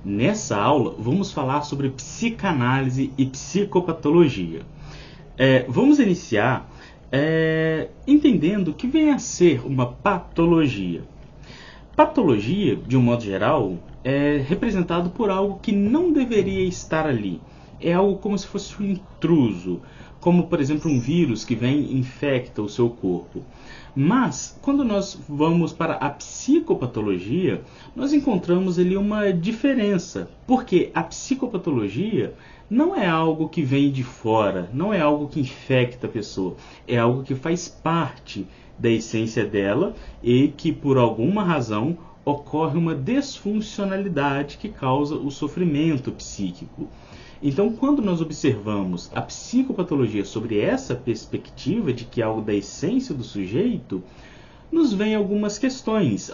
Nessa aula, vamos falar sobre psicanálise e psicopatologia. Vamos iniciar entendendo o que vem a ser uma patologia. Patologia, de um modo geral, é representado por algo que não deveria estar ali. É algo como se fosse um intruso, como, por exemplo, um vírus que vem e infecta o seu corpo. Mas, quando nós vamos para a psicopatologia, nós encontramos ali uma diferença, porque a psicopatologia não é algo que vem de fora, não é algo que infecta a pessoa, é algo que faz parte da essência dela e que, por alguma razão, ocorre uma desfuncionalidade que causa o sofrimento psíquico. Então, quando nós observamos a psicopatologia sobre essa perspectiva de que é algo da essência do sujeito, nos vêm algumas questões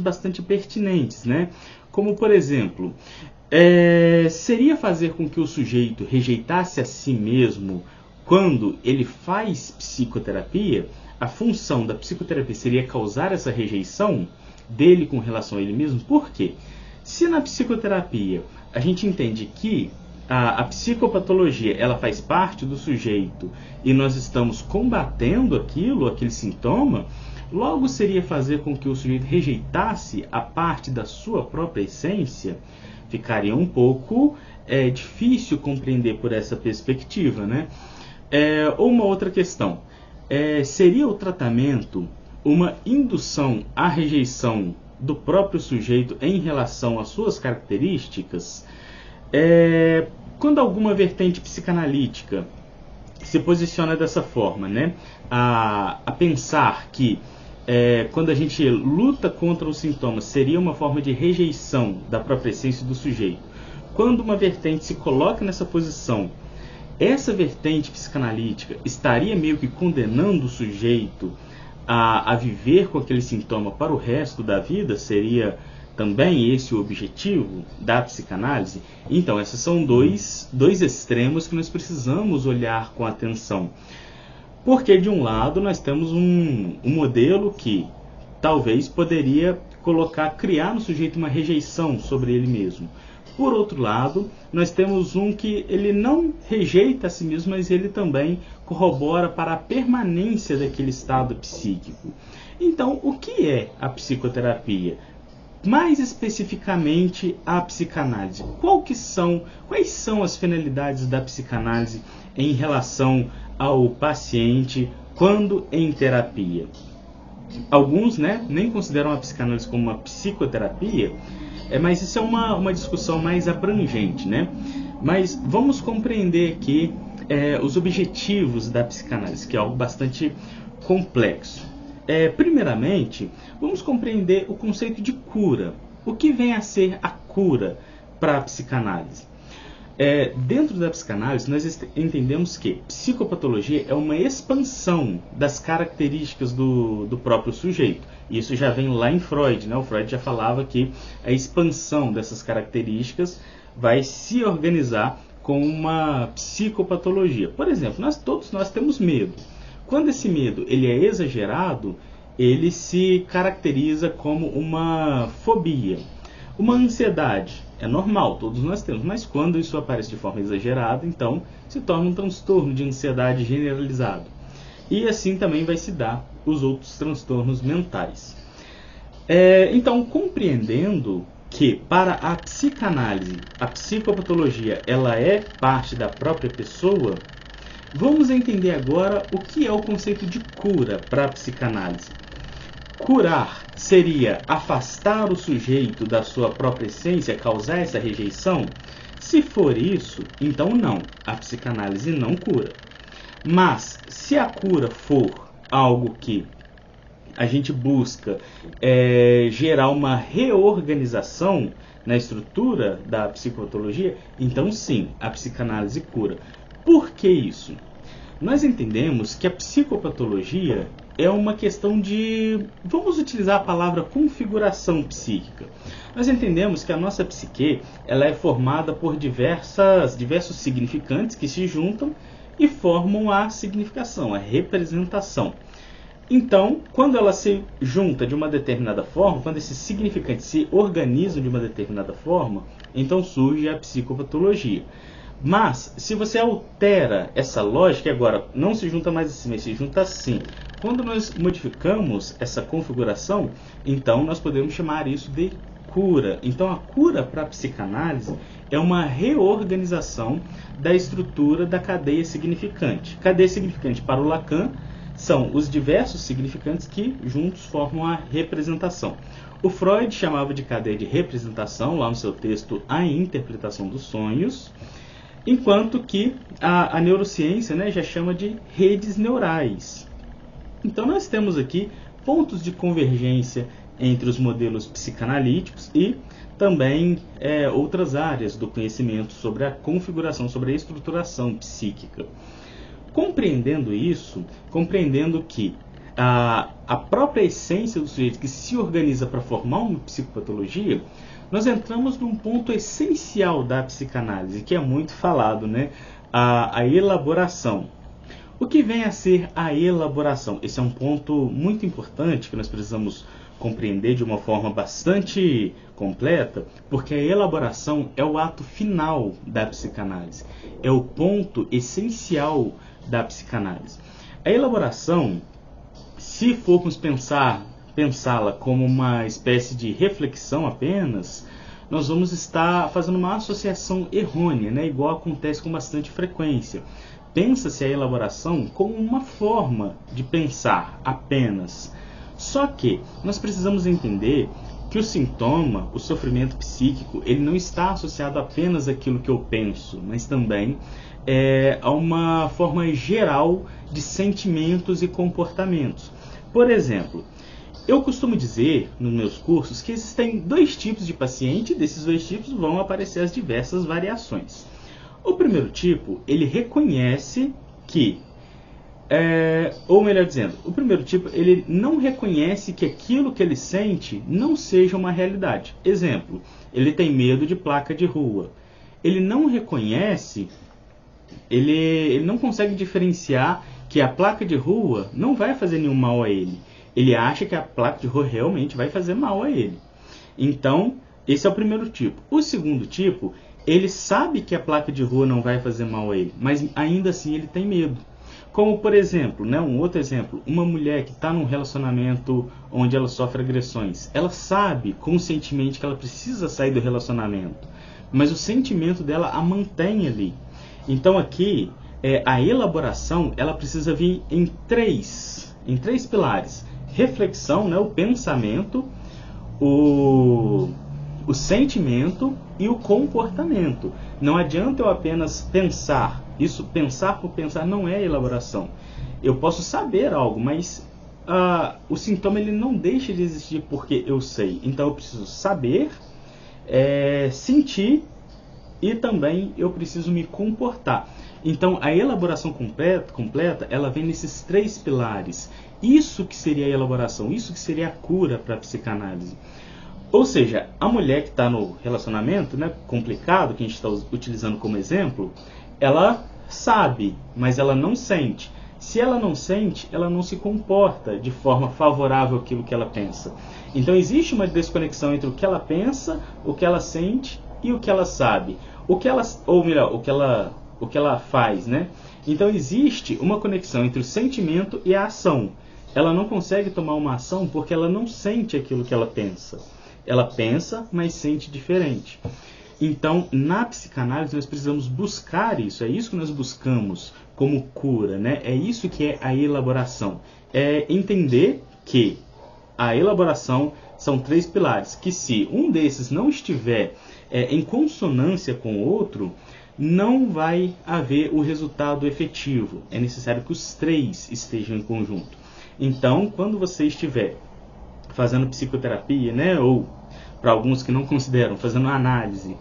bastante pertinentes, né? Como, por exemplo, seria fazer com que o sujeito rejeitasse a si mesmo quando ele faz psicoterapia? A função da psicoterapia seria causar essa rejeição dele com relação a ele mesmo? Por quê? Se na psicoterapia a gente entende que a psicopatologia ela faz parte do sujeito e nós estamos combatendo aquele sintoma, logo seria fazer com que o sujeito rejeitasse a parte da sua própria essência? Ficaria um pouco difícil compreender por essa perspectiva, né? Ou uma outra questão, seria o tratamento uma indução à rejeição do próprio sujeito em relação às suas características? Quando alguma vertente psicanalítica se posiciona dessa forma, né, a pensar que quando a gente luta contra os sintomas seria uma forma de rejeição da própria essência do sujeito, quando uma vertente se coloca nessa posição, essa vertente psicanalítica estaria meio que condenando o sujeito a viver com aquele sintoma para o resto da vida? Seria também esse o objetivo da psicanálise? Então, esses são dois extremos que nós precisamos olhar com atenção. Porque, de um lado, nós temos um modelo que talvez poderia criar no sujeito uma rejeição sobre ele mesmo. Por outro lado, nós temos um que ele não rejeita a si mesmo, mas ele também corrobora para a permanência daquele estado psíquico. Então, o que é a psicoterapia? Mais especificamente, a psicanálise. Quais são as finalidades da psicanálise em relação ao paciente quando em terapia? Alguns, nem consideram a psicanálise como uma psicoterapia, mas isso é uma discussão mais abrangente, né? Mas vamos compreender aqui os objetivos da psicanálise, que é algo bastante complexo. Primeiramente, vamos compreender o conceito de cura. O que vem a ser a cura para a psicanálise? Dentro da psicanálise, nós entendemos que psicopatologia é uma expansão das características do próprio sujeito. Isso já vem lá em Freud, né? O Freud já falava que a expansão dessas características vai se organizar com uma psicopatologia. Por exemplo, todos nós temos medo. Quando esse medo ele é exagerado, ele se caracteriza como uma fobia. Uma ansiedade é normal, todos nós temos, mas quando isso aparece de forma exagerada, então se torna um transtorno de ansiedade generalizado. E assim também vai se dar os outros transtornos mentais. Então, compreendendo que para a psicanálise, a psicopatologia ela é parte da própria pessoa, vamos entender agora o que é o conceito de cura para a psicanálise. Curar seria afastar o sujeito da sua própria essência, causar essa rejeição? Se for isso, então não, a psicanálise não cura. Mas, se a cura for algo que a gente busca gerar uma reorganização na estrutura da psicopatologia, então sim, a psicanálise cura. Por que isso? Nós entendemos que a psicopatologia é uma questão de, vamos utilizar a palavra configuração psíquica. Nós entendemos que a nossa psique ela é formada por diversos significantes que se juntam e formam a significação, a representação. Então, quando ela se junta de uma determinada forma, quando esses significantes se organizam de uma determinada forma, então surge a psicopatologia. Mas, se você altera essa lógica, agora não se junta mais assim, mas se junta assim. Quando nós modificamos essa configuração, então nós podemos chamar isso de cura. Então, a cura para a psicanálise é uma reorganização da estrutura da cadeia significante. Cadeia significante para o Lacan são os diversos significantes que juntos formam a representação. O Freud chamava de cadeia de representação, lá no seu texto A Interpretação dos Sonhos, enquanto que a neurociência, né, já chama de redes neurais. Então nós temos aqui pontos de convergência entre os modelos psicanalíticos e também outras áreas do conhecimento sobre a configuração, sobre a estruturação psíquica. Compreendendo isso, compreendendo que a própria essência do sujeito que se organiza para formar uma psicopatologia, nós entramos num ponto essencial da psicanálise, que é muito falado, né? A elaboração. O que vem a ser a elaboração? Esse é um ponto muito importante que nós precisamos compreender de uma forma bastante completa, porque a elaboração é o ato final da psicanálise, é o ponto essencial da psicanálise. A elaboração, se formos pensá-la como uma espécie de reflexão apenas, nós vamos estar fazendo uma associação errônea, né? Igual acontece com bastante frequência. Pensa-se a elaboração como uma forma de pensar apenas. Só que nós precisamos entender que o sintoma, o sofrimento psíquico, ele não está associado apenas àquilo que eu penso, mas também a uma forma geral de sentimentos e comportamentos. Por exemplo, eu costumo dizer nos meus cursos que existem dois tipos de paciente, e desses dois tipos vão aparecer as diversas variações. O primeiro tipo, ele reconhece que, ou melhor dizendo, o primeiro tipo, ele não reconhece que aquilo que ele sente não seja uma realidade. Exemplo, ele tem medo de placa de rua. Ele não reconhece, ele não consegue diferenciar que a placa de rua não vai fazer nenhum mal a ele. Ele acha que a placa de rua realmente vai fazer mal a ele. Então, esse é o primeiro tipo. O segundo tipo, ele sabe que a placa de rua não vai fazer mal a ele, mas ainda assim ele tem medo. Como, por exemplo, né, um outro exemplo, uma mulher que está num relacionamento onde ela sofre agressões. Ela sabe conscientemente que ela precisa sair do relacionamento, mas o sentimento dela a mantém ali. Então aqui, a elaboração ela precisa vir em três pilares. Reflexão, né, o pensamento, o sentimento e o comportamento. Não adianta eu apenas pensar. Isso, pensar por pensar, não é elaboração. Eu posso saber algo, mas o sintoma ele não deixa de existir porque eu sei. Então eu preciso saber, sentir e também eu preciso me comportar. Então a elaboração completa ela vem nesses três pilares. Isso que seria a elaboração, isso que seria a cura para a psicanálise. Ou seja, a mulher que está no relacionamento, né, complicado, que a gente está utilizando como exemplo, ela sabe, mas ela não sente. Se ela não sente, ela não se comporta de forma favorável àquilo que ela pensa. Então existe uma desconexão entre o que ela pensa, o que ela sente e o que ela sabe. O que ela faz, né? Então existe uma conexão entre o sentimento e a ação. Ela não consegue tomar uma ação porque ela não sente aquilo que ela pensa. Ela pensa, mas sente diferente. Então, na psicanálise, nós precisamos buscar isso. É isso que nós buscamos como cura, né? É isso que é a elaboração. É entender que a elaboração são três pilares. Que se um desses não estiver em consonância com o outro, não vai haver o resultado efetivo. É necessário que os três estejam em conjunto. Então, quando você estiver fazendo psicoterapia, né, ou para alguns que não consideram, fazendo análise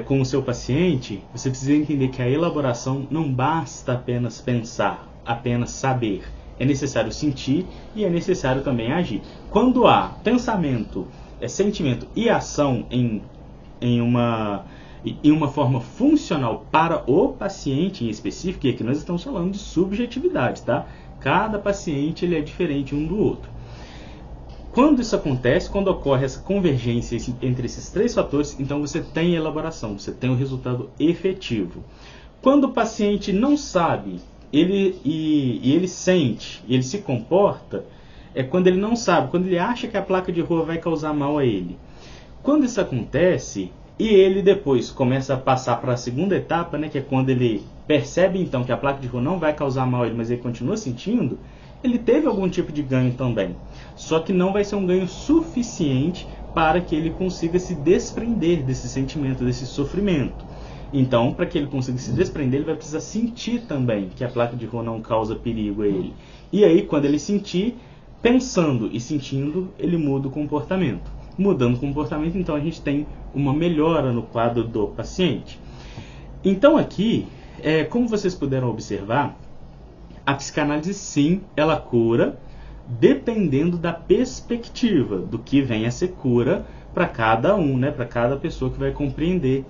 com o seu paciente, você precisa entender que a elaboração não basta apenas pensar, apenas saber. É necessário sentir e é necessário também agir. Quando há pensamento, sentimento e ação em uma forma funcional para o paciente em específico, e aqui nós estamos falando de subjetividade, tá? Cada paciente ele é diferente um do outro. Quando isso acontece, quando ocorre essa convergência entre esses três fatores, então você tem elaboração, você tem o resultado efetivo. Quando o paciente não sabe, ele sente, ele se comporta, é quando ele não sabe, quando ele acha que a placa de rua vai causar mal a ele. Quando isso acontece, e ele depois começa a passar para a segunda etapa, né, que é quando ele percebe então que a placa de rua não vai causar mal a ele, mas ele continua sentindo, ele teve algum tipo de ganho também. Só que não vai ser um ganho suficiente para que ele consiga se desprender desse sentimento, desse sofrimento. Então, para que ele consiga se desprender, ele vai precisar sentir também que a placa de rua não causa perigo a ele. E aí, quando ele sentir, pensando e sentindo, ele muda o comportamento. Mudando o comportamento, então a gente tem uma melhora no quadro do paciente. Então aqui, como vocês puderam observar, a psicanálise sim, ela cura, dependendo da perspectiva do que vem a ser cura para cada um, né, para cada pessoa que vai compreender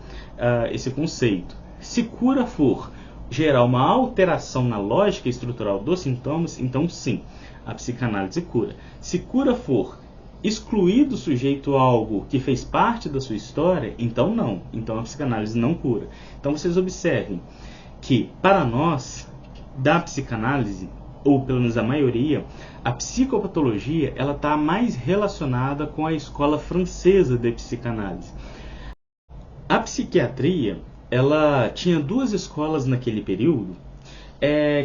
esse conceito. Se cura for gerar uma alteração na lógica estrutural dos sintomas, então sim, a psicanálise cura. Se cura for excluir do sujeito algo que fez parte da sua história, então não. Então a psicanálise não cura. Então vocês observem que, para nós, da psicanálise, ou pelo menos a maioria, a psicopatologia ela está mais relacionada com a escola francesa de psicanálise. A psiquiatria ela tinha duas escolas naquele período,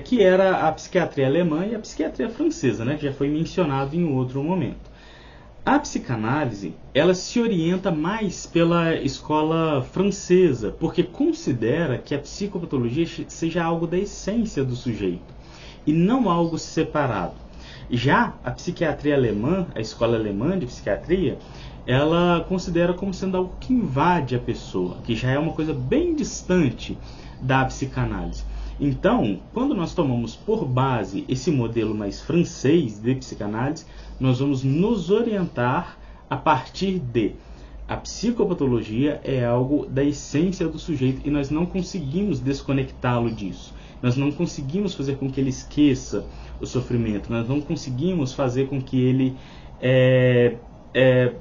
que era a psiquiatria alemã e a psiquiatria francesa, né, que já foi mencionado em outro momento. A psicanálise ela se orienta mais pela escola francesa, porque considera que a psicopatologia seja algo da essência do sujeito e não algo separado. Já a psiquiatria alemã, a escola alemã de psiquiatria, ela considera como sendo algo que invade a pessoa, que já é uma coisa bem distante da psicanálise. Então, quando nós tomamos por base esse modelo mais francês de psicanálise, nós vamos nos orientar a partir de a psicopatologia é algo da essência do sujeito e nós não conseguimos desconectá-lo disso. Nós não conseguimos fazer com que ele esqueça o sofrimento, nós não conseguimos fazer com que ele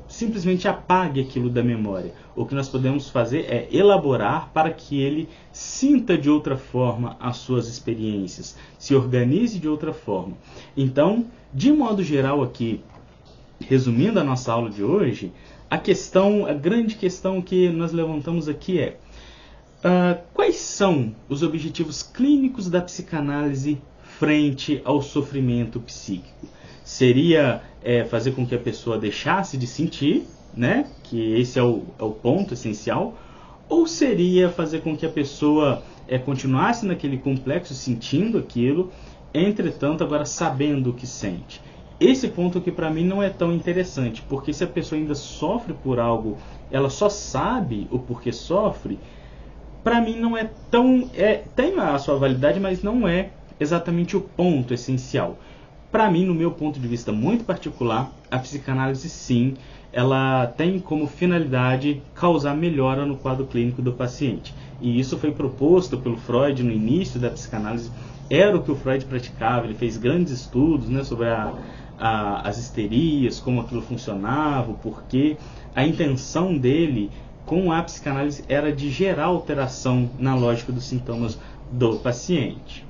simplesmente apague aquilo da memória. O que nós podemos fazer é elaborar para que ele sinta de outra forma as suas experiências, se organize de outra forma. Então, de modo geral aqui, resumindo a nossa aula de hoje, a grande questão que nós levantamos aqui é quais são os objetivos clínicos da psicanálise frente ao sofrimento psíquico? Seria fazer com que a pessoa deixasse de sentir, né? Que esse é o ponto essencial, ou seria fazer com que a pessoa continuasse naquele complexo sentindo aquilo, entretanto agora sabendo o que sente. Esse ponto aqui para mim não é tão interessante, porque se a pessoa ainda sofre por algo, ela só sabe o porquê sofre, para mim não é tão... tem a sua validade, mas não é exatamente o ponto essencial. Para mim, no meu ponto de vista muito particular, a psicanálise sim, ela tem como finalidade causar melhora no quadro clínico do paciente. E isso foi proposto pelo Freud no início da psicanálise, era o que o Freud praticava, ele fez grandes estudos, né, sobre as histerias, como aquilo funcionava, o porquê. A intenção dele com a psicanálise era de gerar alteração na lógica dos sintomas do paciente.